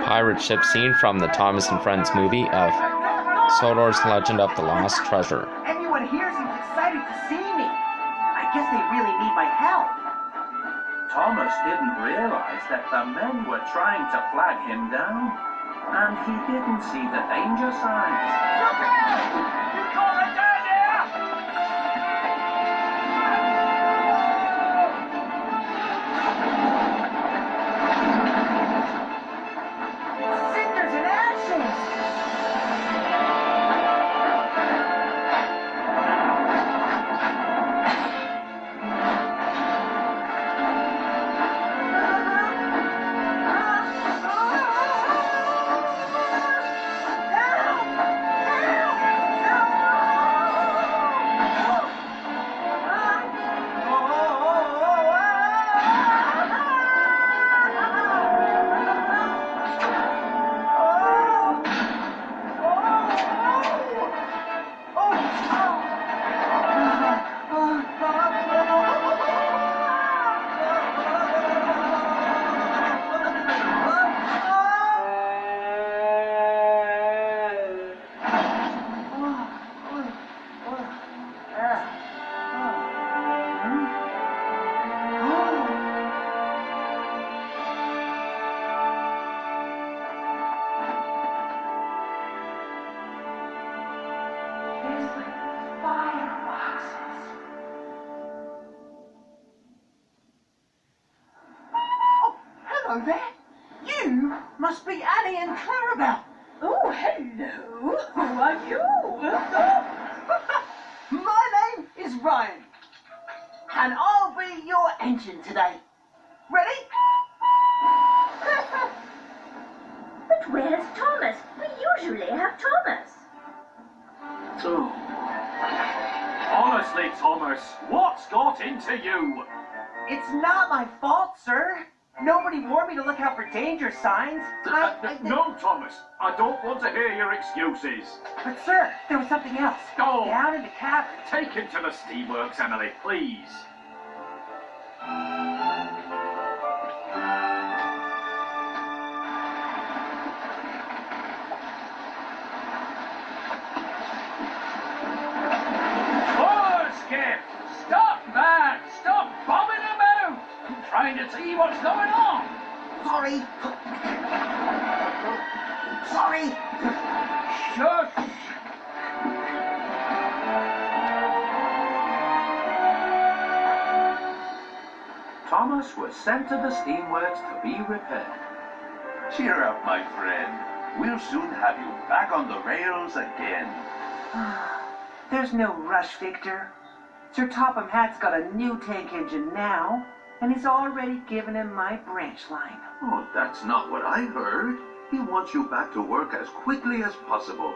pirate ship scene from the Thomas and Friends movie of Sodor's Legend of the Lost Treasure. Everyone here seems excited to see me. I guess they really need my help. Thomas didn't realize that the men were trying to flag him down, and he didn't see the danger signs. Look out! You call it down there! Cinders and ashes! Hello there. You must be Annie and Clarabelle. Oh, hello. Who are you? My name is Ryan, and I'll be your engine today. Ready? But where's Thomas? We usually have Thomas. Oh. Honestly, Thomas, what's got into you? It's not my fault, sir. Nobody warned me to look out for danger signs. No, Thomas, I don't want to hear your excuses. But, sir, there was something else. Go. Down in the cabin. Take him to the steamworks, Emily, please. Oh, Skip! Stop that! Stop bobbing about! I'm trying to see what's going on. Sorry. Sorry. Shush! Thomas was sent to the steamworks to be repaired. Cheer up, my friend. We'll soon have you back on the rails again. There's no rush, Victor. Sir Topham Hatt's got a new tank engine now, and he's already given him my branch line. Oh, that's not what I heard. He wants you back to work as quickly as possible.